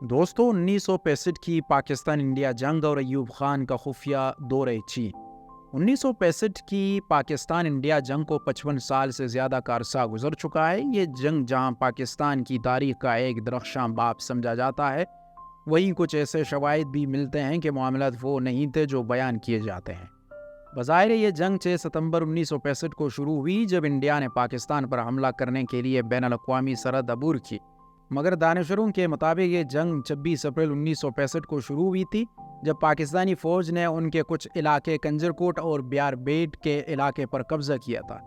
دوستوں 1965 کی پاکستان انڈیا جنگ اور ایوب خان کا خفیہ دورہ چین 1965 کی پاکستان انڈیا جنگ کو 55 سال سے زیادہ کا عرصہ گزر چکا ہے۔ یہ جنگ جہاں پاکستان کی تاریخ کا ایک درخشاں باب سمجھا جاتا ہے، وہیں کچھ ایسے شواہد بھی ملتے ہیں کہ معاملات وہ نہیں تھے جو بیان کیے جاتے ہیں۔ بظاہر یہ جنگ 6 ستمبر 1965 کو شروع ہوئی جب انڈیا نے پاکستان پر حملہ کرنے کے لیے بین الاقوامی سرحد عبور کی، مگر دانشوروں کے مطابق یہ جنگ 26 اپریل 1965 کو شروع ہوئی تھی جب پاکستانی فوج نے ان کے کچھ علاقے کنجرکوٹ اور بیار بیٹ کے علاقے پر قبضہ کیا تھا۔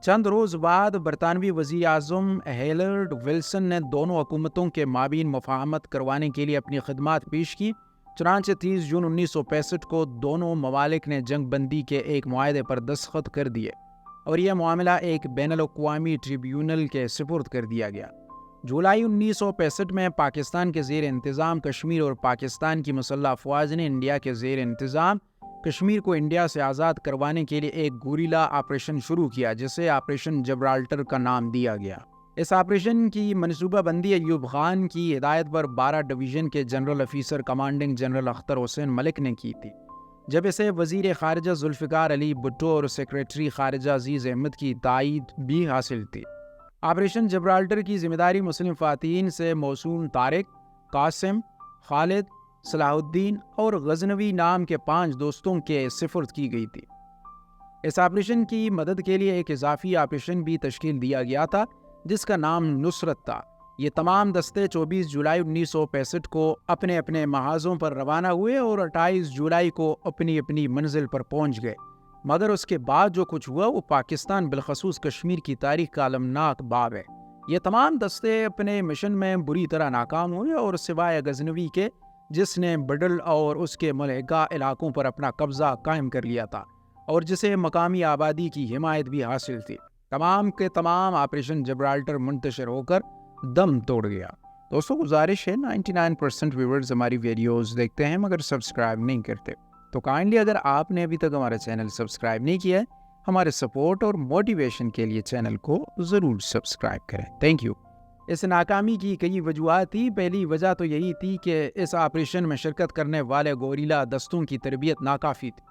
چند روز بعد برطانوی وزیر اعظم ہیلرڈ ولسن نے دونوں حکومتوں کے مابین مفاہمت کروانے کے لیے اپنی خدمات پیش کی۔ چنانچہ 30 جون 1965 کو دونوں ممالک نے جنگ بندی کے ایک معاہدے پر دستخط کر دیے اور یہ معاملہ ایک بین الاقوامی ٹریبیونل کے سپرد کر دیا گیا۔ جولائی 1965 میں پاکستان کے زیر انتظام کشمیر اور پاکستان کی مسلح افواج نے انڈیا کے زیر انتظام کشمیر کو انڈیا سے آزاد کروانے کے لیے ایک گوریلا آپریشن شروع کیا جسے آپریشن جبرالٹر کا نام دیا گیا۔ اس آپریشن کی منصوبہ بندی ایوب خان کی ہدایت پر 12 ڈویژن کے general officer commanding general Akhtar Hussain Malik نے کی تھی، جب اسے وزیر خارجہ ذوالفقار علی بھٹو اور سیکریٹری خارجہ عزیز احمد کی تائید بھی حاصل تھی۔ آپریشن جبرالٹر کی ذمہ داری مسلم فاتحین سے موسوم طارق، قاسم، خالد، صلاح الدین اور غزنوی نام کے 5 دوستوں کے سپرد کی گئی تھی۔ اس آپریشن کی مدد کے لیے ایک اضافی آپریشن بھی تشکیل دیا گیا تھا جس کا نام نصرت تھا۔ یہ تمام دستے 24 جولائی 1965 کو اپنے اپنے محاذوں پر روانہ ہوئے اور 28 جولائی کو اپنی اپنی منزل پر پہنچ گئے، مگر اس کے بعد جو کچھ ہوا وہ پاکستان بالخصوص کشمیر کی تاریخ کا المناک باب ہے۔ یہ تمام دستے اپنے مشن میں بری طرح ناکام ہوئے اور سوائے غزنوی کے جس نے بڈل اور اس کے ملحقہ علاقوں پر اپنا قبضہ قائم کر لیا تھا اور جسے مقامی آبادی کی حمایت بھی حاصل تھی، تمام کے تمام آپریشن جبرالٹر منتشر ہو کر دم توڑ گیا۔ دوستوں گزارش ہے 99% ویورز ہماری ویڈیوز دیکھتے ہیں مگر سبسکرائب نہیں کرتے، تو کائنڈلی اگر آپ نے ابھی تک ہمارا چینل سبسکرائب نہیں کیا ہے، ہمارے سپورٹ اور موٹیویشن کے لیے چینل کو ضرور سبسکرائب کریں۔ Thank you. اس ناکامی کی کئی وجوہات تھی۔ پہلی وجہ تو یہی تھی کہ اس آپریشن میں شرکت کرنے والے گوریلا دستوں کی تربیت ناکافی تھی۔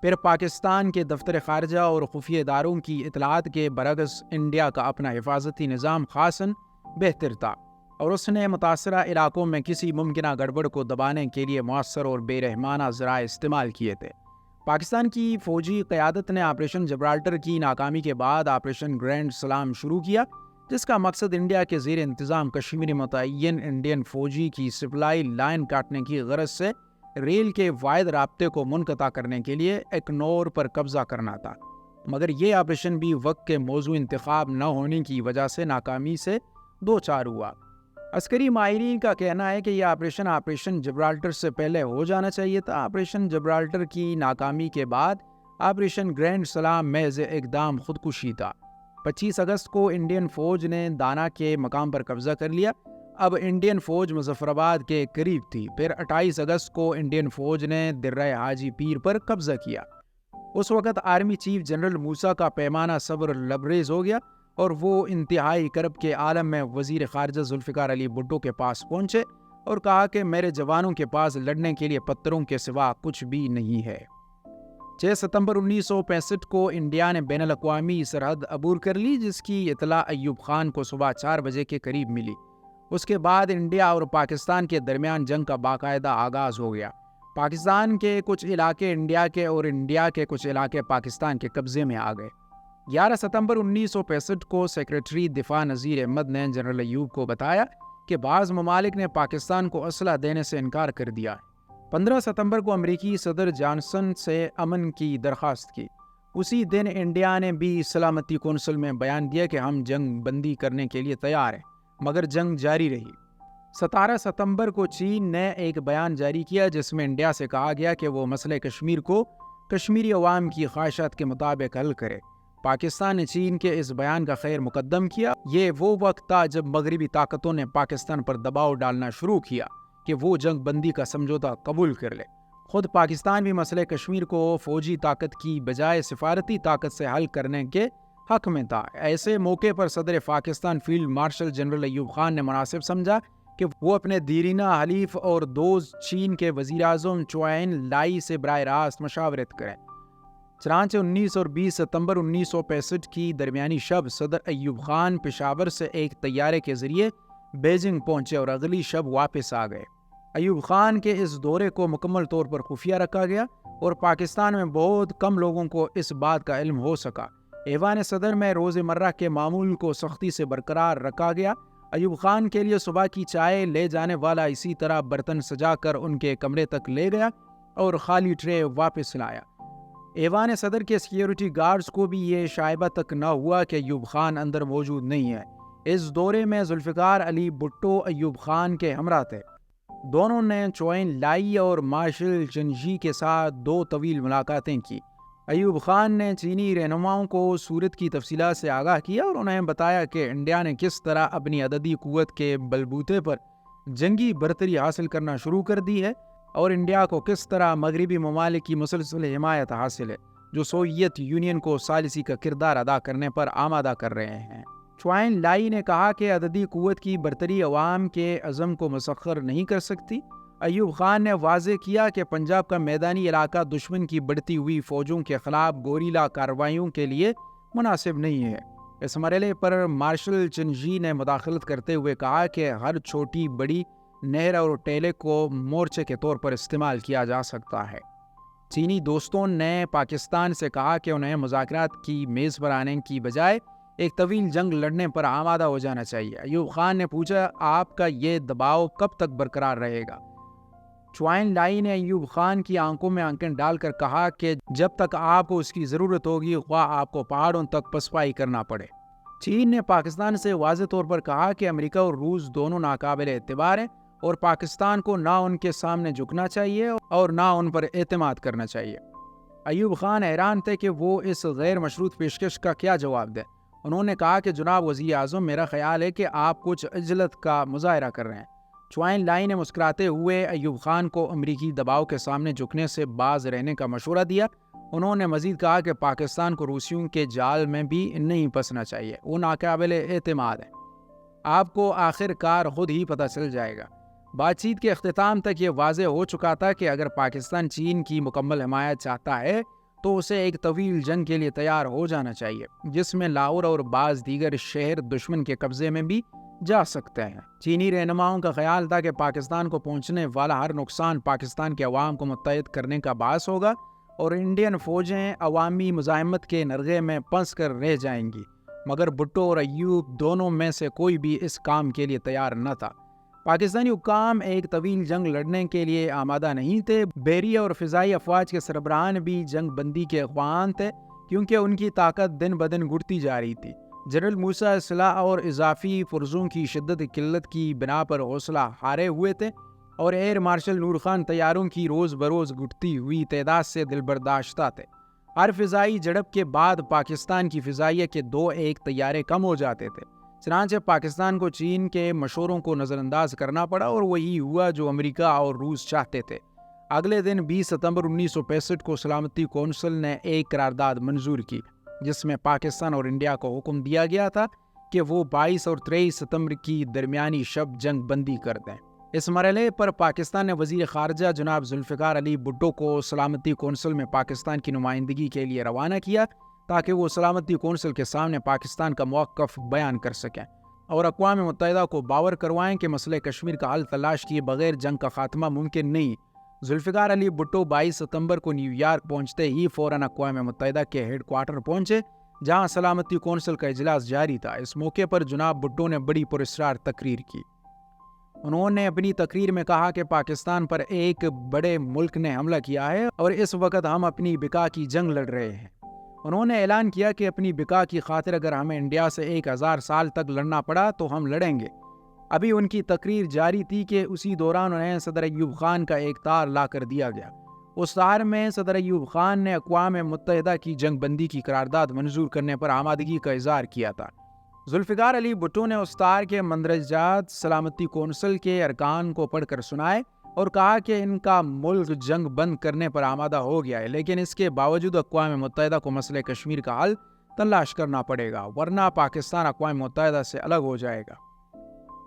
پھر پاکستان کے دفتر خارجہ اور خفیہ اداروں کی اطلاعات کے برعکس انڈیا کا اپنا حفاظتی نظام خاصاً بہتر تھا اور اس نے متاثرہ علاقوں میں کسی ممکنہ گڑبڑ کو دبانے کے لیے مؤثر اور بے رحمانہ ذرائع استعمال کیے تھے۔ پاکستان کی فوجی قیادت نے آپریشن جبرالٹر کی ناکامی کے بعد آپریشن گرینڈ سلام شروع کیا، جس کا مقصد انڈیا کے زیر انتظام کشمیری متعین انڈین فوجی کی سپلائی لائن کاٹنے کی غرض سے ریل کے واحد رابطے کو منقطع کرنے کے لیے ایکنور پر قبضہ کرنا تھا، مگر یہ آپریشن بھی وقت کے موضوع انتخاب نہ ہونے کی وجہ سے ناکامی سے دوچار ہوا۔ عسکری ماہرین کا کہنا ہے کہ یہ آپریشن جبرالٹر سے پہلے ہو جانا چاہیے تھا۔ آپریشن جبرالٹر کی ناکامی کے بعد آپریشن گرینڈ سلام محض اقدام خودکشی تھا۔ 25 اگست کو انڈین فوج نے دانا کے مقام پر قبضہ کر لیا۔ اب انڈین فوج مظفر آباد کے قریب تھی۔ پھر 28 اگست کو انڈین فوج نے درہ حاجی پیر پر قبضہ کیا۔ اس وقت آرمی چیف جنرل موسیٰ کا پیمانہ صبر لبریز ہو گیا اور وہ انتہائی کرب کے عالم میں وزیر خارجہ ذوالفقار علی بھٹو کے پاس پہنچے اور کہا کہ میرے جوانوں کے پاس لڑنے کے لیے پتھروں کے سوا کچھ بھی نہیں ہے۔ 6 ستمبر 1965 کو انڈیا نے بین الاقوامی سرحد عبور کر لی، جس کی اطلاع ایوب خان کو صبح 4 بجے کے قریب ملی۔ اس کے بعد انڈیا اور پاکستان کے درمیان جنگ کا باقاعدہ آغاز ہو گیا۔ پاکستان کے کچھ علاقے انڈیا کے اور انڈیا کے کچھ علاقے پاکستان کے قبضے میں آ گئے۔ 11 ستمبر 1965 کو سیکریٹری دفاع نذیر احمد نے جنرل ایوب کو بتایا کہ بعض ممالک نے پاکستان کو اسلحہ دینے سے انکار کر دیا ہے۔ 15 ستمبر کو امریکی صدر جانسن سے امن کی درخواست کی۔ اسی دن انڈیا نے بھی سلامتی کونسل میں بیان دیا کہ ہم جنگ بندی کرنے کے لیے تیار ہیں، مگر جنگ جاری رہی۔ 17 ستمبر کو چین نے ایک بیان جاری کیا جس میں انڈیا سے کہا گیا کہ وہ مسئلہ کشمیر کو کشمیری عوام کی خواہشات کے مطابق حل کرے۔ پاکستان نے چین کے اس بیان کا خیر مقدم کیا۔ یہ وہ وقت تھا جب مغربی طاقتوں نے پاکستان پر دباؤ ڈالنا شروع کیا کہ وہ جنگ بندی کا سمجھوتہ قبول کر لے۔ خود پاکستان بھی مسئلہ کشمیر کو فوجی طاقت کی بجائے سفارتی طاقت سے حل کرنے کے حق میں تھا۔ ایسے موقع پر صدر Pakistan field marshal general Ayub Khan نے مناسب سمجھا کہ وہ اپنے دیرینہ حلیف اور دوست چین کے وزیر اعظم چوائن لائی سے براہ راست مشاورت کریں۔ چنانچہ 19 اور 20 ستمبر 1965 کی درمیانی شب صدر ایوب خان پشاور سے ایک طیارے کے ذریعے بیجنگ پہنچے اور اگلی شب واپس آ گئے۔ ایوب خان کے اس دورے کو مکمل طور پر خفیہ رکھا گیا اور پاکستان میں بہت کم لوگوں کو اس بات کا علم ہو سکا۔ ایوان صدر میں روزمرہ کے معمول کو سختی سے برقرار رکھا گیا۔ ایوب خان کے لیے صبح کی چائے لے جانے والا اسی طرح برتن سجا کر ان کے کمرے تک لے گیا اور خالی ٹرے واپس لایا۔ ایوان صدر کے سیکیورٹی گارڈز کو بھی یہ شائبہ تک نہ ہوا کہ ایوب خان اندر موجود نہیں ہے۔ اس دورے میں ذوالفقار علی بھٹو ایوب خان کے ہمراہ تھے۔ دونوں نے چوائن لائی اور مارشل چنجی کے ساتھ 2 طویل ملاقاتیں کی۔ ایوب خان نے چینی رہنماؤں کو صورت کی تفصیلات سے آگاہ کیا اور انہیں بتایا کہ انڈیا نے کس طرح اپنی عددی قوت کے بلبوتے پر جنگی برتری حاصل کرنا شروع کر دی ہے اور انڈیا کو کس طرح مغربی ممالک کی مسلسل حمایت حاصل ہے جو سوویت یونین کو ثالثی کا کردار ادا کرنے پر آمادہ کر رہے ہیں۔ چوائن لائی نے کہا کہ عددی قوت کی برتری عوام کے عزم کو مسخر نہیں کر سکتی۔ ایوب خان نے واضح کیا کہ پنجاب کا میدانی علاقہ دشمن کی بڑھتی ہوئی فوجوں کے خلاف گوریلا کارروائیوں کے لیے مناسب نہیں ہے۔ اس مرحلے پر مارشل چنجی نے مداخلت کرتے ہوئے کہا کہ ہر چھوٹی بڑی نہر اور ٹیلے کو مورچے کے طور پر استعمال کیا جا سکتا ہے۔ چینی دوستوں نے پاکستان سے کہا کہ انہیں مذاکرات کی میز پر آنے کی بجائے ایک طویل جنگ لڑنے پر آمادہ ہو جانا چاہیے۔ ایوب خان نے پوچھا، آپ کا یہ دباؤ کب تک برقرار رہے گا؟ چوائن لائی نے ایوب خان کی آنکھوں میں آنکھیں ڈال کر کہا کہ جب تک آپ کو اس کی ضرورت ہوگی، خواہ آپ کو پہاڑوں تک پسپائی کرنا پڑے۔ چین نے پاکستان سے واضح طور پر کہا کہ امریکہ اور روس دونوں ناقابل اعتبار ہیں اور پاکستان کو نہ ان کے سامنے جھکنا چاہیے اور نہ ان پر اعتماد کرنا چاہیے۔ ایوب خان حیران تھے کہ وہ اس غیر مشروط پیشکش کا کیا جواب دیں۔ انہوں نے کہا کہ جناب وزیر اعظم، میرا خیال ہے کہ آپ کچھ عجلت کا مظاہرہ کر رہے ہیں۔ چوائن لائی نے مسکراتے ہوئے ایوب خان کو امریکی دباؤ کے سامنے جھکنے سے باز رہنے کا مشورہ دیا۔ انہوں نے مزید کہا کہ پاکستان کو روسیوں کے جال میں بھی نہیں پھنسنا چاہیے، وہ ناقابل اعتماد ہے۔ آپ کو آخر کار خود ہی پتہ چل جائے گا۔ بات چیت کے اختتام تک یہ واضح ہو چکا تھا کہ اگر پاکستان چین کی مکمل حمایت چاہتا ہے تو اسے ایک طویل جنگ کے لیے تیار ہو جانا چاہیے، جس میں لاہور اور بعض دیگر شہر دشمن کے قبضے میں بھی جا سکتے ہیں۔ چینی رہنماؤں کا خیال تھا کہ پاکستان کو پہنچنے والا ہر نقصان پاکستان کے عوام کو متحد کرنے کا باعث ہوگا اور انڈین فوجیں عوامی مزاحمت کے نرغے میں پھنس کر رہ جائیں گی، مگر بھٹو اور ایوب دونوں میں سے کوئی بھی اس کام کے لیے تیار نہ تھا۔ پاکستانی حکام ایک طویل جنگ لڑنے کے لیے آمادہ نہیں تھے۔ بحریہ اور فضائی افواج کے سربراہان بھی جنگ بندی کے خواہاں تھے کیونکہ ان کی طاقت دن بدن گھٹتی جا رہی تھی۔ جنرل موسیٰ اسلحہ اور اضافی فرزوں کی شدت قلت کی بنا پر حوصلہ ہارے ہوئے تھے اور ایئر مارشل نور خان طیاروں کی روز بروز گھٹتی ہوئی تعداد سے دل برداشتہ تھے۔ ہر فضائی جھڑپ کے بعد پاکستان کی فضائیہ کے 2-1 طیارے کم ہو جاتے تھے۔ چنانچہ پاکستان کو چین کے مشوروں کو نظر انداز کرنا پڑا اور وہی ہوا جو امریکہ اور روس چاہتے تھے۔ اگلے دن 20 ستمبر 1965 کو سلامتی کونسل نے ایک قرارداد منظور کی جس میں پاکستان اور انڈیا کو حکم دیا گیا تھا کہ وہ 22 اور 23 ستمبر کی درمیانی شب جنگ بندی کر دیں۔ اس مرحلے پر پاکستان نے وزیر خارجہ جناب ذوالفقار علی بھٹو کو سلامتی کونسل میں پاکستان کی نمائندگی کے لیے روانہ کیا تاکہ وہ سلامتی کونسل کے سامنے پاکستان کا موقف بیان کر سکیں اور اقوام متحدہ کو باور کروائیں کہ مسئلہ کشمیر کا حل تلاش کیے بغیر جنگ کا خاتمہ ممکن نہیں۔ ذوالفقار علی بھٹو 22 ستمبر کو نیو یارک پہنچتے ہی فوراً اقوام متحدہ کے ہیڈ کوارٹر پہنچے جہاں سلامتی کونسل کا اجلاس جاری تھا۔ اس موقع پر جناب بھٹو نے بڑی پراسرار تقریر کی۔ انہوں نے اپنی تقریر میں کہا کہ پاکستان پر ایک بڑے ملک نے حملہ کیا ہے اور اس وقت ہم اپنی بقا کی جنگ لڑ رہے ہیں۔ انہوں نے اعلان کیا کہ اپنی بقا کی خاطر اگر ہمیں انڈیا سے 1000 سال تک لڑنا پڑا تو ہم لڑیں گے۔ ابھی ان کی تقریر جاری تھی کہ اسی دوران انہیں صدر ایوب خان کا ایک تار لا کر دیا گیا۔ اس تار میں صدر ایوب خان نے اقوام متحدہ کی جنگ بندی کی قرارداد منظور کرنے پر آمادگی کا اظہار کیا تھا۔ ذوالفقار علی بھٹو نے اس تار کے مندرجات سلامتی کونسل کے ارکان کو پڑھ کر سنائے اور کہا کہ ان کا ملک جنگ بند کرنے پر آمادہ ہو گیا ہے، لیکن اس کے باوجود اقوام متحدہ کو مسئلہ کشمیر کا حل تلاش کرنا پڑے گا ورنہ پاکستان اقوام متحدہ سے الگ ہو جائے گا۔